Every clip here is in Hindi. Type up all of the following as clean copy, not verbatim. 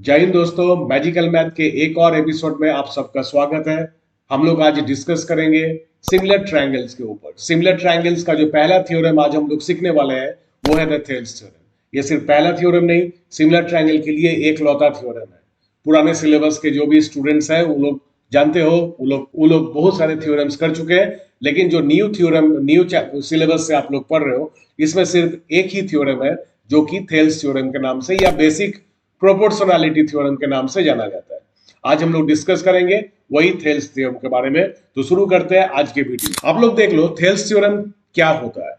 जय हिंद दोस्तों, मैजिकल मैथ के एक और एपिसोड में आप सबका स्वागत है। हम लोग आज डिस्कस करेंगे सिमिलर ट्रायंगल्स के ऊपर। सिमिलर ट्रायंगल्स का जो पहला थ्योरम आज हम लोग सीखने वाले हैं वो है द थेल्स थ्योरम। ये सिर्फ पहला थ्योरम नहीं, सिमिलर ट्रायंगल के लिए एक लौता थ्योरम है। पुराने सिलेबस के जो भी स्टूडेंट्स हैं वो लोग जानते हो, वो लोग बहुत सारे थ्योरम्स कर चुके हैं, लेकिन जो न्यू थ्योरम न्यू सिलेबस से आप लोग पढ़ रहे हो, इसमें सिर्फ एक ही थ्योरम है जो कि थेल्स थ्योरम के नाम से या बेसिक प्रोपोर्शनैलिटी थ्योरम के नाम से जाना जाता है। आज हम लोग डिस्कस करेंगे वही थेल्स थ्योरम के बारे में। तो शुरू करते हैं आज के वीडियो। आप लोग देख लो थेल्स थ्योरम क्या होता है।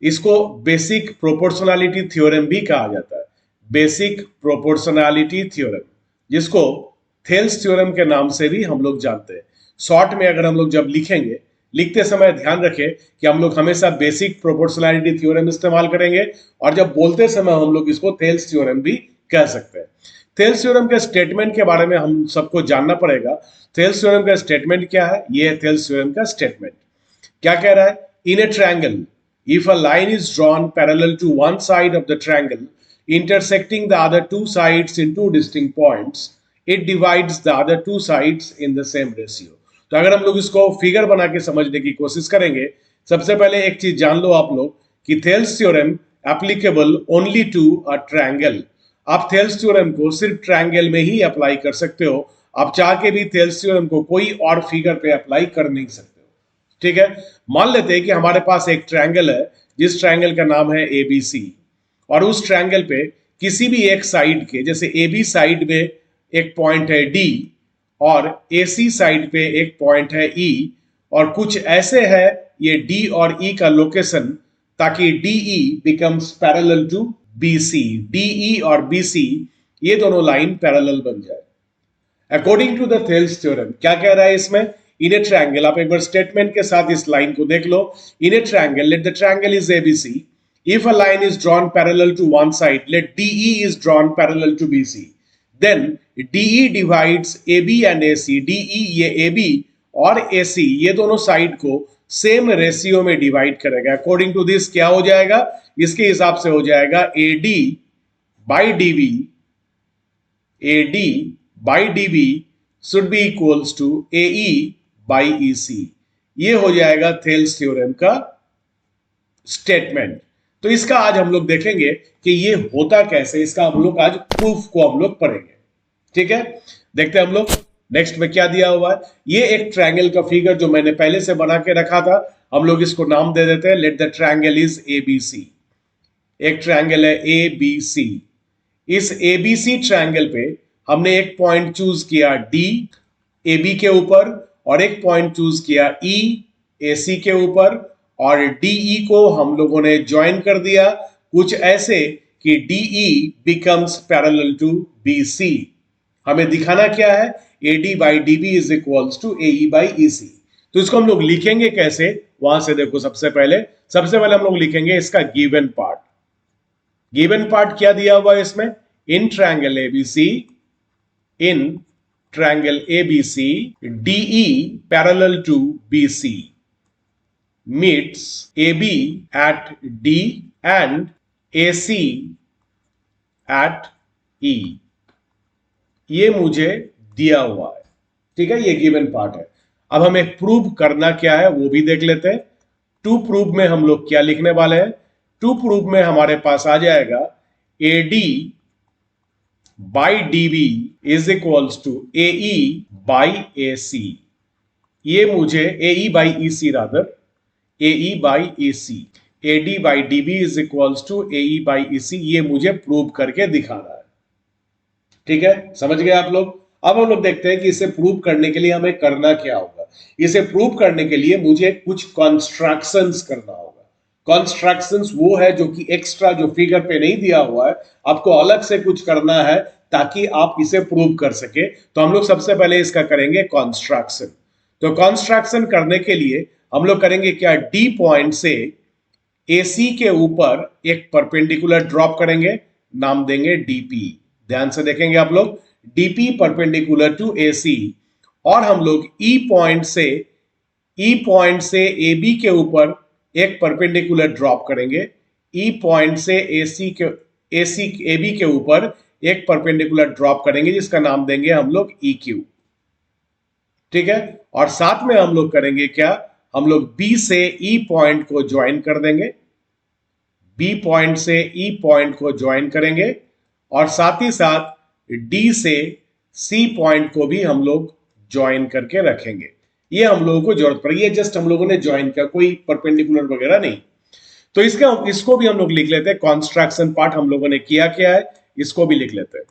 इसको बेसिक प्रोपोर्शनैलिटी थ्योरम भी कहा जाता है। बेसिक प्रोपोर्शनैलिटी थ्योरम, जिसको थेल्स थ्योरम के नाम से भी हम लोग जानते हैं। शॉर्ट में अगर हम लोग जब लिखेंगे, लिखते समय ध्यान रखें कि हम लोग हमेशा बेसिक प्रोपोर्शनैलिटी थ्योरम इस्तेमाल करेंगे और जब बोलते समय हम लोग इसको थेल्स थ्योरम भी कह सकते हैं। थेल्स थ्योरम के स्टेटमेंट के बारे में हम सबको जानना पड़ेगा। थेल्स थ्योरम का स्टेटमेंट क्या है? ये है थेल्स थ्योरम का स्टेटमेंट। क्या कह रहा है? In a triangle, if a line is drawn parallel to one side of the triangle intersecting the other two sides in two distinct points, it divides the other two sides in the same ratio. तो अगर हम लोग इसको फिगर बना के समझने की कोशिश करेंगे, सबसे पहले एक चीज जान लो आप लोग कि Thales theorem applicable only to a triangle. आप थेल्स थ्योरम को सिर्फ ट्रायंगल में ही अप्लाई कर सकते हो। आप चाह के भी थेल्स थ्योरम को कोई और फिगर पे अप्लाई कर नहीं सकते हो। ठीक है, मान लेते हैं कि हमारे पास एक ट्रायंगल है जिस ट्रायंगल का नाम है एबीसी, और उस ट्रायंगल पे किसी भी एक साइड के, जैसे ए बी साइड में एक पॉइंट है डी और ए सी साइड पे एक पॉइंट है ई, और कुछ ऐसे है ये डी और ई का लोकेशन, ताकि DE becomes parallel to BC. DE और बीसी ये दोनों लाइन पैरेलल बन जाए। According to the Thales theorem क्या कह रहा है इसमें? इन ए ट्रायंगल, आप एक बार स्टेटमेंट के साथ इस लाइन को देख लो। In a triangle, let the triangle is ABC, if a line is drawn parallel to one side, let DE is drawn parallel to BC, then DE divides AB and AC. DE ये AB और AC ये दोनों साइड को सेम रेशियो में डिवाइड करेगा। अकॉर्डिंग टू दिस क्या हो जाएगा? इसके हिसाब से हो जाएगा AD by DB, AD by DB should be equals to AE by EC। ये हो जाएगा थेल्स थ्योरम का स्टेटमेंट। तो इसका आज हम लोग देखेंगे कि ये होता कैसे। इसका हम लोग आज प्रूफ को हम लोग पढ़ेंगे। ठीक है, देखते हैं हम लोग नेक्स्ट में क्या दिया हुआ है। ये एक ट्रायंगल का फिगर जो मैंने पहले से बना के रखा था, हम लोग इसको नाम दे देते हैं, late the triangle is ABC. एक ट्रायंगल है एबीसी। इस एबीसी ट्रायंगल पे हमने एक पॉइंट चूज किया डी एबी के ऊपर, और एक पॉइंट चूज किया ई एसी के ऊपर, और डीई को हम लोगों ने ज्वाइन कर दिया कुछ ऐसे कि DE becomes parallel to BC. हमें दिखाना क्या है? AD by DB is equals to AE by EC. तो इसको हम लोग लिखेंगे कैसे? वहां से देखो, सबसे पहले हम लोग लिखेंगे इसका गिवन पार्ट। गिवन पार्ट क्या दिया हुआ है इसमें? In triangle ABC, in triangle ABC DE parallel to BC meets AB at D and AC at E। ये मुझे दिया हुआ है। ठीक है, ये गिवन पार्ट है। अब हमें प्रूव करना क्या है वो भी देख लेते हैं। टू प्रूव में हम लोग क्या लिखने वाले हैं? टू प्रूव में हमारे पास आ जाएगा AD by DB is equals to AE by AC। ये मुझे AE by EC rather AE by EC, AD by DB is equals to AE by EC, ये मुझे प्रूव करके दिखाना है। ठीक है, समझ गए आप लोग? अब हम लोग देखते हैं कि इसे प्रूव करने के लिए हमें करना क्या होगा। इसे प्रूव करने के लिए मुझे कुछ कॉन्स्ट्रक्शंस करना होगा। कॉन्स्ट्रक्शंस वो है जो कि एक्स्ट्रा, जो फिगर पे नहीं दिया हुआ है, आपको अलग से कुछ करना है ताकि आप इसे प्रूव कर सके। तो हम लोग सबसे पहले इसका करेंगे कॉन्स्ट्रक्शन। तो कॉन्स्ट्रक्शन करने के लिए हम लोग करेंगे क्या? डी पॉइंट से AC के ऊपर एक परपेंडिकुलर ड्रॉप करेंगे, नाम देंगे डीपी। ध्यान से देखेंगे आप लोग, डीपी परपेंडिकुलर टू AC, और हम लोग ई पॉइंट से AB के ऊपर एक परपेंडिकुलर ड्रॉप करेंगे। ई पॉइंट से AB के ऊपर एक परपेंडिकुलर ड्रॉप करेंगे जिसका नाम देंगे हम लोग EQ, ठीक है। और साथ में हम लोग करेंगे क्या, हम लोग B से E पॉइंट को ज्वाइन कर देंगे, B पॉइंट से E पॉइंट को ज्वाइन करेंगे और साथ ही साथ D से C पॉइंट को भी हम लोग ज्वाइन करके रखेंगे। ये हम लोगों को जरूरत पड़ी, ये जस्ट हम लोगों ने ज्वाइन किया, कोई परपेंडिकुलर वगैरह नहीं। तो इसको भी हम लोग लिख लेते हैं, कॉन्स्ट्रक्शन पार्ट हम लोगों ने किया क्या है, इसको भी लिख लेते हैं।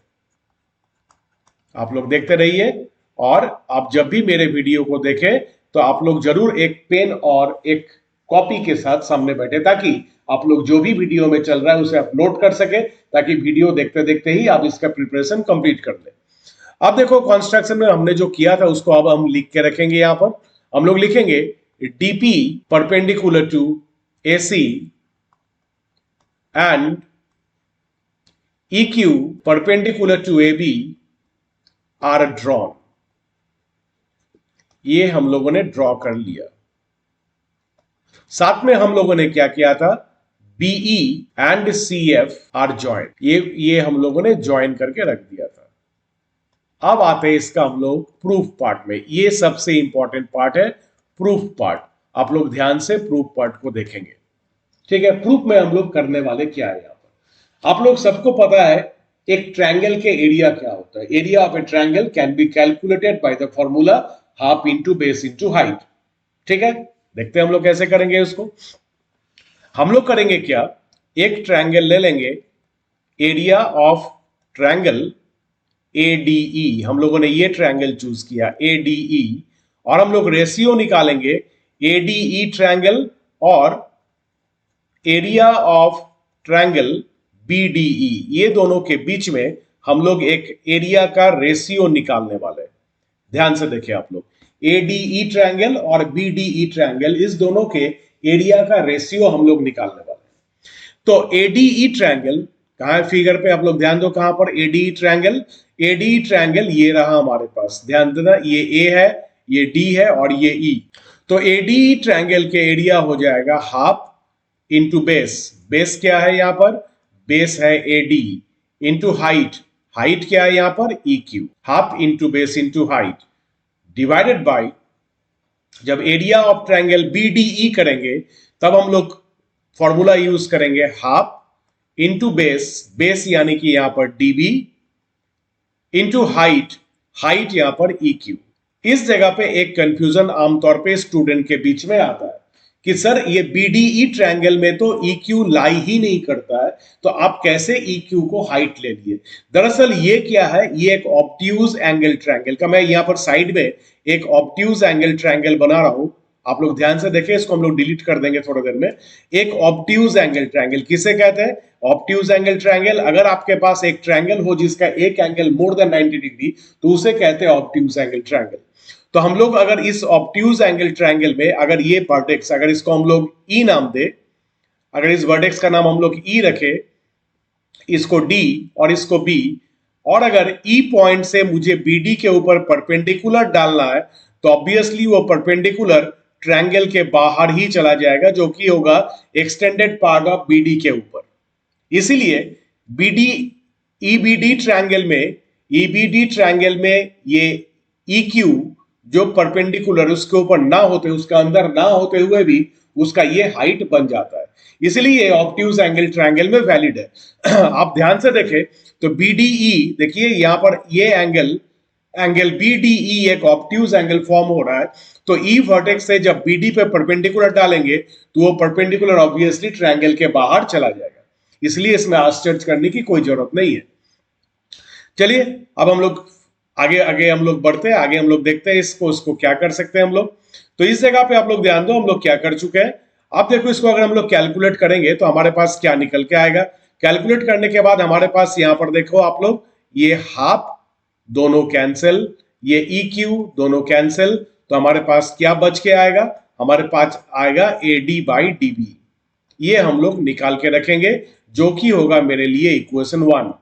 आप लोग देखते रहिए और आप जब भी मेरे वीडियो को देखें तो आप लोग जरूर एक पेन और एक कॉपी के साथ सामने बैठे, ताकि आप लोग जो भी वीडियो में चल रहा है उसे आप नोट कर सके, ताकि वीडियो देखते देखते ही आप इसका प्रिपरेशन कंप्लीट कर लें। अब देखो कंस्ट्रक्शन में हमने जो किया था उसको अब हम लिख के रखेंगे। यहां पर हम लोग लिखेंगे DP perpendicular to AC and EQ perpendicular to AB are drawn. ये हम लोगों ने ड्रॉ कर लिया। साथ में हम लोगों ने क्या किया था, BE and CF are join, ये हम लोगों ने ज्वाइन करके रख दिया था। अब आते हैं इसका हम लोग प्रूफ पार्ट में। ये सबसे इंपॉर्टेंट पार्ट है, प्रूफ पार्ट। आप लोग ध्यान से प्रूफ पार्ट को देखेंगे, ठीक है। प्रूफ में हम लोग करने वाले क्या है, यहां पर आप लोग सबको पता है एक ट्रायंगल के एरिया क्या होता है। Area of A triangle can be calculated by the formula half into base into height, ठीक है। देखते हैं हम लोग कैसे करेंगे उसको। हम लोग करेंगे क्या, एक ट्रायंगल ले लेंगे, एरिया ऑफ ट्रायंगल ADE, हम लोगों ने ये ट्रायंगल चूज किया ADE, और हम लोग रेशियो निकालेंगे ADE ट्रायंगल और एरिया ऑफ ट्रायंगल BDE, ये दोनों के बीच में हम लोग एक एरिया का रेशियो निकालने वाले हैं। ध्यान से देखिए आप लोग, ADE ट्रायंगल और BDE ट्रायंगल, इस दोनों के एरिया का रेशियो हम लोग निकालने वाले हैं। तो ADE ट्रायंगल कहां है फिगर पे, आप लोग ध्यान दो कहां पर ADE ट्रायंगल। ADE ट्रायंगल ये रहा हमारे पास, ध्यान देना, ये A है, ये D है और ये E। तो ADE ट्रायंगल के एरिया हो जाएगा हाफ इंटू बेस, बेस क्या है यहां पर, बेस है AD, इंटू हाइट, हाइट क्या है यहां पर EQ, half into base into height, divided by, जब एरिया ऑफ ट्रायंगल BDE करेंगे तब हम लोग फॉर्मूला यूज करेंगे हाफ इंटू बेस, बेस यानी कि यहां पर DB, इंटू हाइट, हाइट यहां पर EQ। इस जगह पे एक कंफ्यूजन आमतौर पे स्टूडेंट के बीच में आता है कि सर ये BDE ट्रायंगल में तो EQ लाई ही नहीं करता है, तो आप कैसे EQ को हाइट ले लिए। दरअसल ये क्या है, ये एक ऑब्ट्यूज एंगल ट्रायंगल का, मैं यहां पर साइड में एक ऑब्ट्यूज एंगल ट्रायंगल बना रहा हूं, आप लोग ध्यान से देखें, इसको हम लोग डिलीट कर देंगे थोड़ी देर में। एक ऑब्ट्यूज एंगल ट्रायंगल किसे कहते हैं, ऑब्ट्यूज एंगल ट्रायंगल, अगर आपके पास एक ट्रायंगल हो जिसका एक एंगल मोर देन 90 डिग्री तो उसे कहते हैं ऑब्ट्यूज एंगल ट्रायंगल। तो हम लोग अगर इस ऑब्ट्यूज एंगल ट्रायंगल में अगर ये वर्टेक्स, अगर इसको हम लोग E नाम दे, अगर इस वर्टेक्स का नाम हम लोग E रखे, इसको D और इसको B, और अगर E पॉइंट से मुझे BD के ऊपर परपेंडिकुलर डालना है तो ऑब्वियसली वो परपेंडिकुलर ट्रायंगल के बाहर ही चला जाएगा, जो कि होगा एक्सटेंडेड पार्ट ऑफ BD के ऊपर। इसीलिए BD EBD ट्रायंगल में ये EQ जो परपेंडिकुलर उसके ऊपर ना होते, उसका अंदर ना होते हुए भी उसका ये हाइट बन जाता है, इसलिए ये ऑब्ट्यूज एंगल ट्रायंगल में वैलिड है। आप ध्यान से देखें तो BDE, देखिए यहां पर ये एंगल BDE एक ऑब्ट्यूज एंगल फॉर्म हो रहा है, तो E वर्टेक्स से जब BD पे परपेंडिकुलर डालेंगे तो वो परपेंडिकुलर ऑब्वियसली ट्रायंगल के बाहर चला जाएगा, इसलिए इसमें आश्चर्य करने की कोई जरूरत नहीं है। चलिए अब हम लोग आगे आगे हम लोग बढ़ते हैं, आगे हम लोग देखते हैं इसको क्या कर सकते हैं हम लोग। तो इस जगह पे आप लोग ध्यान दो, हम लोग क्या कर चुके हैं। आप देखो इसको अगर हम लोग कैलकुलेट करेंगे तो हमारे पास क्या निकल के आएगा। कैलकुलेट करने के बाद हमारे पास यहां पर देखो आप लोग, ये हाफ दोनों कैंसिल, ये EQ दोनों कैंसिल, तो हमारे पास क्या बच के आएगा, हमारे पास आएगा AD बाई DB। ये हम लोग निकाल के रखेंगे, जो कि होगा मेरे लिए इक्वेशन 1।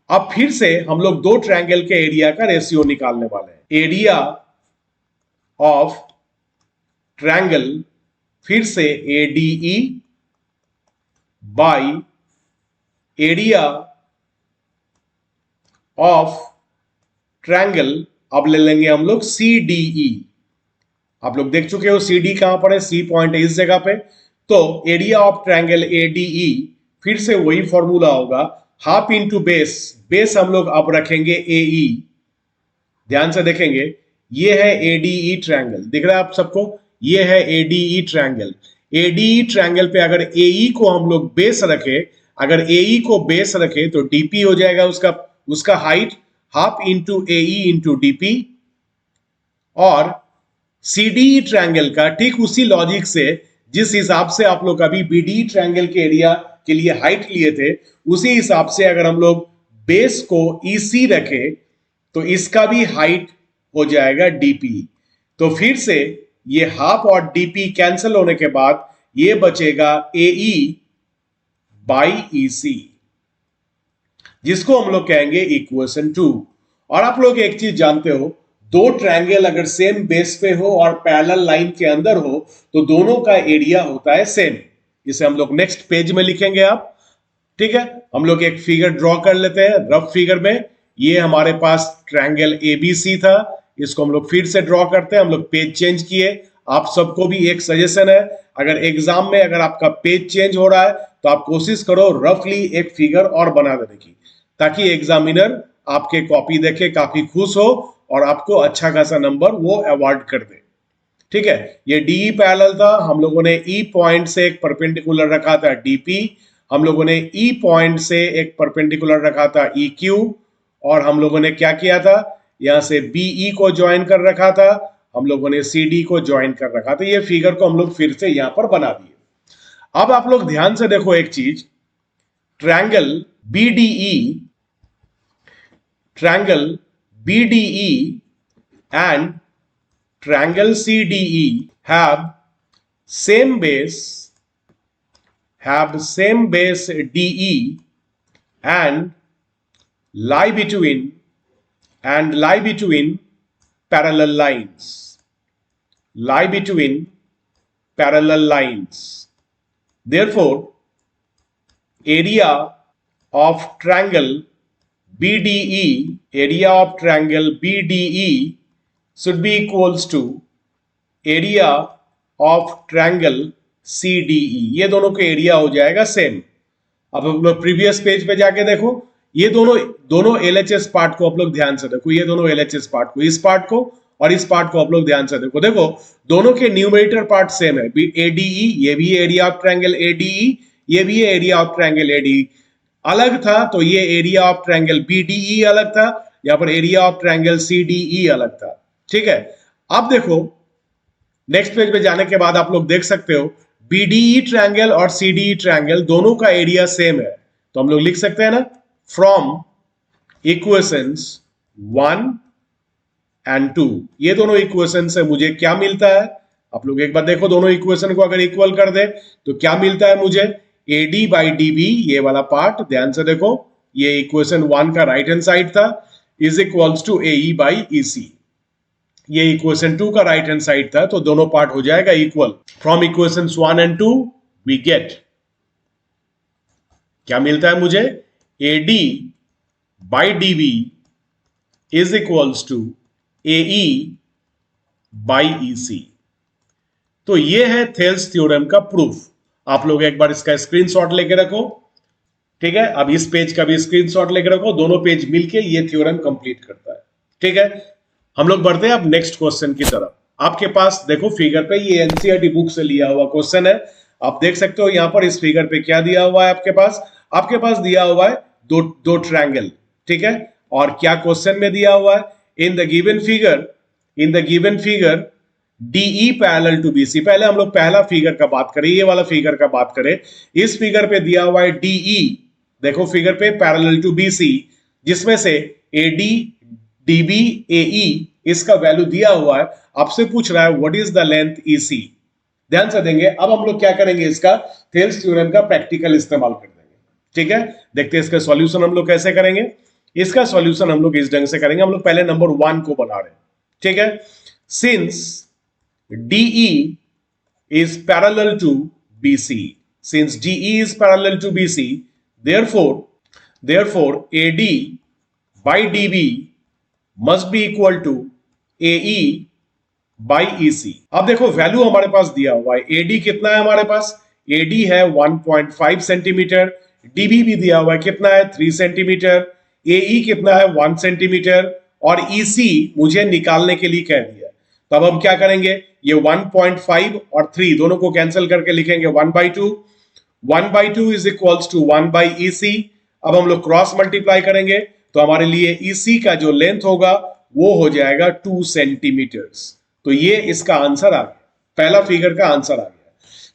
अब फिर से हम लोग दो ट्रायंगल के एरिया का रेशियो निकालने वाले हैं। एरिया ऑफ ट्रायंगल फिर से ADE by area of triangle, अब ले लेंगे हम लोग CDE। आप लोग देख चुके हो CD कहां पर है, C पॉइंट है इस जगह पे। तो एरिया ऑफ ट्रायंगल ADE, फिर से वही फॉर्मूला होगा, हाफ इंटू बेस, बेस हम लोग अब रखेंगे AE। ध्यान से देखेंगे, ये है ADE ट्रायंगल, दिख रहा है आप सबको, ये है ADE ट्रायंगल। ADE ट्रायंगल पे अगर AE को हम लोग बेस रखे, अगर AE को बेस रखे तो DP हो जाएगा उसका height, half into AE into DP। और CDE ट्रायंगल का ठीक उसी लॉजिक से, जिस हिसाब से आप लोग अभी BDE ट्रायंगल के एरिया के लिए हाइट लिए थे, उसी हिसाब से अगर हम लोग बेस को EC रखे तो इसका भी हाइट हो जाएगा DP। तो फिर से ये हाफ और DP कैंसिल होने के बाद ये बचेगा AE बाई EC, जिसको हम लोग कहेंगे इक्वेशन 2। और आप लोग एक चीज जानते हो, दो ट्रायंगल अगर सेम बेस पे हो और पैरेलल लाइन के अंदर हो तो दोनों का एरिया होता है सेम। इसे हम लोग नेक्स्ट पेज में लिखेंगे आप, ठीक है। हम लोग एक फिगर ड्रॉ कर लेते हैं रफ फिगर में। ये हमारे पास ट्रायंगल ABC था, इसको हम लोग फिर से ड्रॉ करते हैं। हम लोग पेज चेंज किए। आप सबको भी एक सजेशन है, अगर एग्जाम में अगर आपका पेज चेंज हो रहा है तो आप कोशिश करो रफली एक फिगर और बना देने की, ताकि एग्जामिनर आपके कॉपी देखे काफी खुश हो और आपको अच्छा खासा नंबर वो अवार्ड कर दे, ठीक है। ये DE पैरेलल था, हम लोगों ने E पॉइंट से एक परपेंडिकुलर रखा था DP, हम लोगों ने E पॉइंट से एक परपेंडिकुलर रखा था EQ, और हम लोगों ने क्या किया था, यहां से BE को ज्वाइन कर रखा था, हम लोगों ने CD को ज्वाइन कर रखा था। ये फिगर को हम लोग फिर से यहां पर बना दिए। अब आप लोग ध्यान से देखो एक चीज, triangle BDE and triangle CDE have same base DE and lie between parallel lines. Therefore, area of triangle BDE should be equals to area of triangle CDE। ये दोनों का एरिया हो जाएगा सेम। अब हम लोग प्रीवियस पेज पे जाके देखो, ये दोनों LHS पार्ट को आप लोग ध्यान से देखो, ये दोनों LHS पार्ट को, इस पार्ट को और इस पार्ट को आप लोग ध्यान से देखो। देखो दोनों के न्यूमरेटर पार्ट सेम है, ADE, ये भी एरिया ऑफ ट्रायंगल ADE, ये भी है एरिया ऑफ ट्रायंगल ADE। अलग था तो ये एरिया ऑफ ट्रायंगल BDE अलग था, यहां पर एरिया ऑफ ट्रायंगल CDE अलग था, ठीक है। अब देखो नेक्स्ट पेज पे जाने के बाद आप लोग देख सकते हो BDE ट्रायंगल और CDE ट्रायंगल दोनों का एरिया सेम है, तो हम लोग लिख सकते हैं ना, फ्रॉम इक्वेशंस 1 एंड 2, ये दोनों इक्वेशन से मुझे क्या मिलता है, आप लोग एक बार देखो, दोनों इक्वेशन को अगर इक्वल कर दे तो क्या मिलता है मुझे, AD बाई DB, ये वाला पार्ट ध्यान से देखो, ये इक्वेशन 1 का राइट हैंड साइड था, is equals to AE by EC, ये इक्वेशन 2 का राइट हैंड साइड था, तो दोनों पार्ट हो जाएगा equal. From equations 1 and 2 we get, क्या मिलता है मुझे, AD by DB is equals to AE by EC। तो ये है थेल्स थ्योरम का प्रूफ। आप लोग एक बार इसका स्क्रीनशॉट लेके रखो, ठीक है। अब इस पेज का भी स्क्रीनशॉट लेके रखो, दोनों पेज मिलके ये थ्योरम कंप्लीट करता है, ठीक है। हम लोग बढ़ते हैं अब नेक्स्ट क्वेश्चन की तरफ। आपके पास देखो फिगर पे, ये एनसीईआरटी बुक से लिया हुआ क्वेश्चन है, आप देख सकते हो यहां पर इस फिगर पे क्या दिया हुआ है, आपके पास दिया हुआ है दो ट्रायंगल, ठीक है। और क्या क्वेश्चन में दिया हुआ है, in the given figure DE parallel to BC। पहले हम लोग पहला फिगर का बात करें, ये वाला फिगर का बात करें। इस फिगर पे दिया हुआ है DE, देखो फिगर पे पैरेलल टू BC, जिसमें से AD DB AE इसका वैल्यू दिया हुआ है। आपसे पूछ रहा है what is the length EC। ध्यान से देंगे। अब हम लोग क्या करेंगे, इसका थेल्स थ्योरम का प्रैक्टिकल इस्तेमाल कर देंगे, ठीक है। देखते हैं इसका सॉल्यूशन हम लोग कैसे करेंगे। इसका सॉल्यूशन हम लोग इस ढंग से करेंगे। हम लोग पहले नंबर 1 को बना रहे हैं, ठीक है। Since DE is parallel to BC, since DE is parallel to BC, therefore AD by dB must be equal to AE by EC। अब देखो वैल्यू हमारे पास दिया हुआ है, AD कितना है हमारे पास, AD है 1.5 सेंटीमीटर, DB भी दिया हुआ है कितना है 3 सेंटीमीटर, AE कितना है 1 सेंटीमीटर और EC मुझे निकालने के लिए कह दिया। तब हम क्या करेंगे, ये 1.5 और 3 दोनों को कैंसिल करके लिखेंगे 1/2, 1/2 इज इक्वल्स टू 1/EC। अब हम लोग क्रॉस मल्टीप्लाई करेंगे तो हमारे लिए EC का जो लेंथ होगा वो हो जाएगा 2 सेंटीमीटर्स। तो ये इसका आंसर आ गया, पहला फिगर का आंसर आ गया।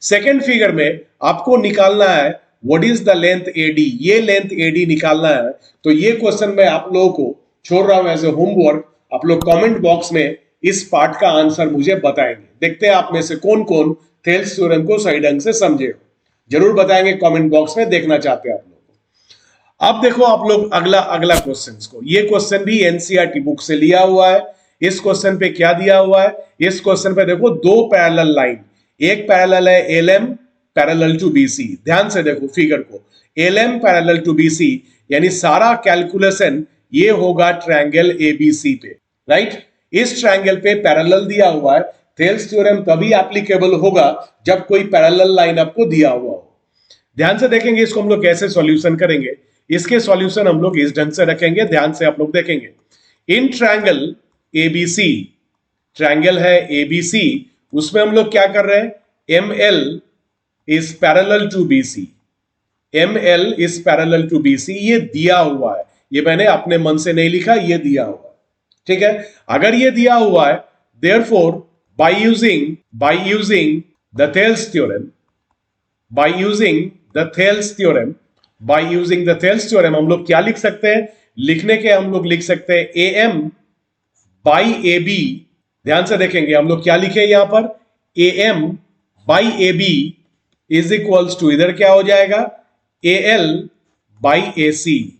सेकेंड फिगर में आपको निकालना है what is the length AD, ये लेंथ AD निकालना है। तो ये क्वेश्चन मैं आप लोगों को छोड़ रहा हूं एज ए होमवर्क, आप लोग कमेंट बॉक्स में इस पार्ट का आंसर मुझे बताएंगे। देखते हैं आप में से कौन कौन थेल्स थ्योरम को सही ढंग से समझे हो, जरूर बताएंगे कमेंट बॉक्स में, देखना चाहते हैं आप लोग। अब देखो आप लोग अगला क्वेश्चन को, ये क्वेश्चन भी एनसीईआरटी बुक से लिया हुआ है। इस क्वेश्चन पे क्या दिया हुआ है, इस क्वेश्चन पे देखो दो पैरेलल लाइन, एक पैरेलल है LM पैरेलल टू BC। ध्यान से देखो फिगर को, LM पैरेलल टू BC यानी सारा कैलकुलेशन ये होगा ट्रायंगल ABC पे, राइट। इस ट्रायंगल पे पैरेलल दिया हुआ है, थेल्स थ्योरम तभी एप्लीकेबल होगा जब कोई पैरेलल लाइन आपको दिया हुआ हो। ध्यान से देखेंगे इसको हम लोग कैसे सॉल्यूशन करेंगे, इसके सॉल्यूशन हम लोग इस ढंग से रखेंगे, ध्यान से आप लोग देखेंगे। इन ट्रायंगल ABC, ट्रायंगल है ABC, उसमें हम लोग क्या कर रहे हैं, ML is parallel to BC, ML is parallel to BC, ये दिया हुआ है, ये मैंने अपने मन से नहीं लिखा, ये दिया हुआ है, ठीक है। अगर ये दिया हुआ है therefore by using the Thales theorem, by using the Thales theorem हम लोग क्या लिख सकते हैं, लिखने के हम लोग लिख सकते हैं AM by AB। ध्यान से देखेंगे हम लोग क्या लिखे यहां पर, AM by AB is equals to, इधर क्या हो जाएगा AL by AC।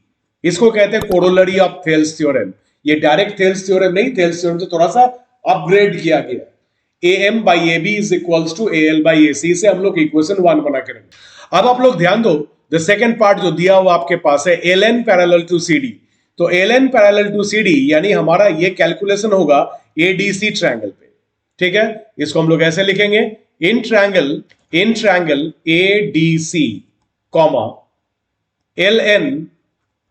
इसको कहते हैं कोरोलरी ऑफ थेल्स थ्योरम। ये डायरेक्ट थेल्स थ्योरम नहीं, थेल्स थ्योरम से थोड़ा सा अपग्रेड किया गया। AM by AB is equals to AL by AC से हम लोग इक्वेशन 1 बना करेंगे। अब आप लोग ध्यान दो, द सेकंड पार्ट जो दिया हुआ आपके पास है LN पैरेलल टू CD, तो LN पैरेलल टू CD यानी हमारा ये कैलकुलेशन होगा ADC ट्रायंगल पे, ठीक है। इसको हम लोग ऐसे लिखेंगे, in triangle ADC comma LN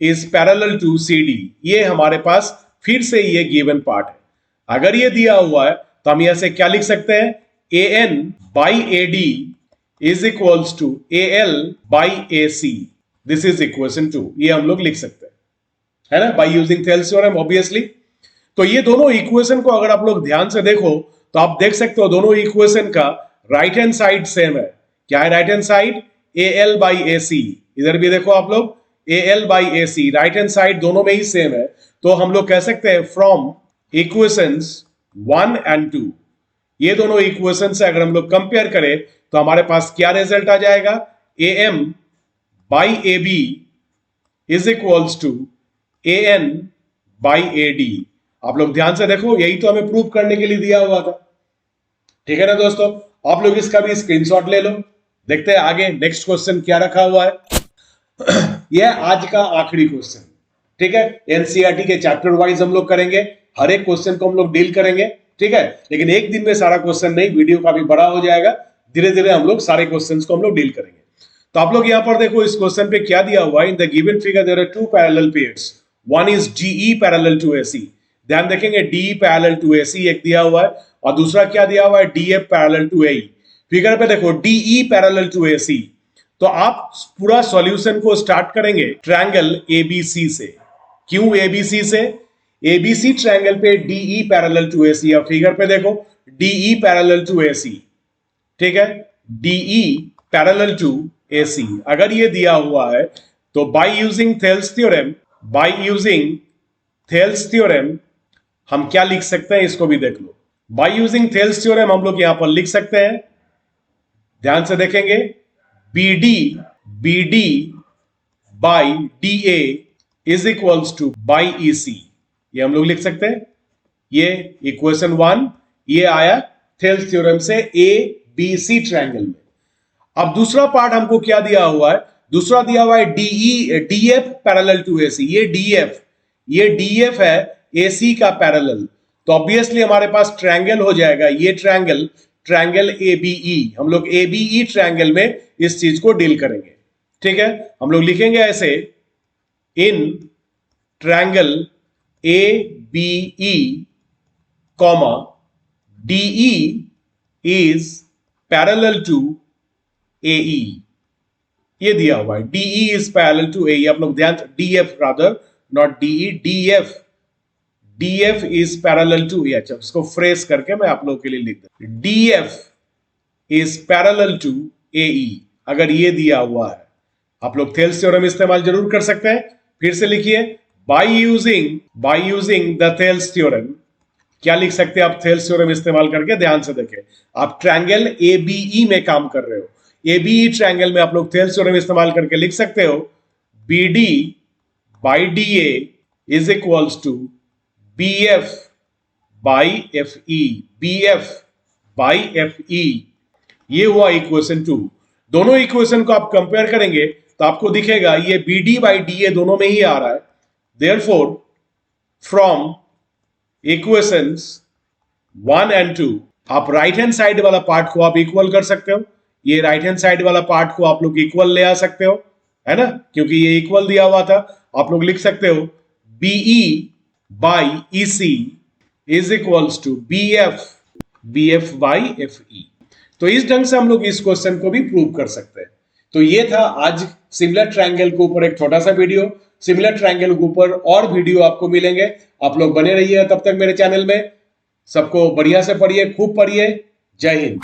is parallel to CD। ये हमारे पास फिर से ये गिवन पार्ट है। अगर ये दिया हुआ है तो हम यहां से क्या लिख सकते हैं, AN by AD is equals to AL by AC, this is equation 2। ये हम लोग लिख सकते हैं, है ना, by using Thales theorem obviously. तो ये दोनों इक्वेशन को अगर आप लोग ध्यान से देखो तो आप देख सकते हो दोनों इक्वेशन का राइट हैंड साइड सेम है। क्या है right hand side, AL by AC। इधर भी देखो आप लोग AL by AC, right hand side दोनों में ही सेम है। तो हम लोग कह सकते हैं फ्रॉम इक्वेशंस 1 and 2, ये दोनों इक्वेशन से अगर हम लोग कंपेयर करें तो हमारे पास क्या रिजल्ट आ जाएगा, AM by AB is equals to AN by AD। आप लोग ध्यान से देखो, यही तो हमें प्रूव करने के लिए दिया हुआ था, ठीक है ना दोस्तों। आप लोग इसका भी स्क्रीनशॉट ले लो। देखते हैं आगे नेक्स्ट क्वेश्चन क्या रखा हुआ है। यह आज का आखिरी क्वेश्चन, ठीक है। एनसीईआरटी के चैप्टर वाइज हम लोग करेंगे, हर एक क्वेश्चन को हम लोग डील करेंगे, ठीक है। लेकिन एक दिन में सारा क्वेश्चन नहीं, वीडियो काफी बड़ा हो जाएगा, धीरे धीरे हम लोग सारे क्वेश्चन को हम लोग डील करेंगे। तो आप लोग यहां पर देखो इस क्वेश्चन पे क्या दिया हुआ है, in the given figure there are two parallel pairs, one is DE parallel to AC। ध्यान देखेंगे DE पैरेलल टू AC एक दिया हुआ है और दूसरा क्या दिया हुआ है, DF parallel to AE। Figure पे देखो DE पैरेलल टू AC, तो आप पूरा सॉल्यूशन को स्टार्ट करेंगे ट्रायंगल ABC से। क्यों ABC से, ABC ट्रायंगल पे DE पैरेलल टू AC। अब फिगर पे देखो DE पैरेलल टू AC, ठीक है, DE पैरेलल टू AC। अगर ये दिया हुआ है तो बाय यूजिंग थेल्स थ्योरम हम क्या लिख सकते हैं, इसको भी देख लो। बाय यूजिंग थेल्स थ्योरम हम लोग यहां पर लिख सकते हैं, ध्यान से देखेंगे, BD by DA is equals to by EC। ये हम लोग लिख सकते हैं, ये इक्वेशन 1 ये आया थेल्स थ्योरम से ABC ट्रायंगल में। अब दूसरा पार्ट हमको क्या दिया हुआ है, दूसरा दिया हुआ है DF पैरेलल टू AC। ये DF ये डीएफ है एसी का पैरेलल, तो ऑब्वियसली हमारे पास ट्रायंगल हो जाएगा ये ट्रायंगल एबीई। हम लोग एबीई ट्रायंगल में इस चीज को डील करेंगे, ठीक है। हम लोग लिखेंगे ऐसे, in triangle ABE comma DE is parallel to AE, ये दिया हुआ है, DE is parallel to AE. आप लोग ध्यान, DF rather, not DE, DF is parallel to A. अच्छा, उसको फ्रेज करके मैं आप लोगों के लिए लिख दूं, डीएफ इज पैरेलल टू एई, अगर ये दिया हुआ है। आप लोग थेल्स थ्योरम इस्तेमाल जरूर कर सकते हैं। फिर से लिखिए, by using the Thales theorem. क्या लिख सकते हैं आप थेल्स थ्योरम इस्तेमाल करके? ध्यान से देखें, आप ट्रायंगल एबीई में काम कर रहे हो। एबीई ट्रायंगल में आप लोग थेल्स थ्योरम इस्तेमाल करके लिख सकते हो, BD by DA is equals to BF by FE, BF by FE. ये हुआ इक्वेशन 2। दोनों इक्वेशन को आप कंपेयर करेंगे तो आपको दिखेगा ये बीडी बाई डीए दोनों में ही आ रहा है। देयरफॉर फ्रॉम इक्वेशंस 1 एंड 2 आप राइट हैंड साइड वाला पार्ट को आप इक्वल कर सकते हो। ये राइट हैंड साइड वाला पार्ट को आप लोग इक्वल ले आ सकते हो, है ना, क्योंकि ये इक्वल दिया हुआ था। आप लोग लिख सकते हो BE by EC is equals to BF by FE. तो इस ढंग से हम लोग इस क्वेश्चन को भी प्रूव कर सकते हैं। तो ये था आज सिमिलर ट्रायंगल के ऊपर एक छोटा सा वीडियो। सिमिलर ट्रायंगल के ऊपर और वीडियो आपको मिलेंगे, आप लोग बने रहिए तब तक मेरे चैनल में। सबको बढ़िया से पढ़िए, खूब पढ़िए। जय हिंद।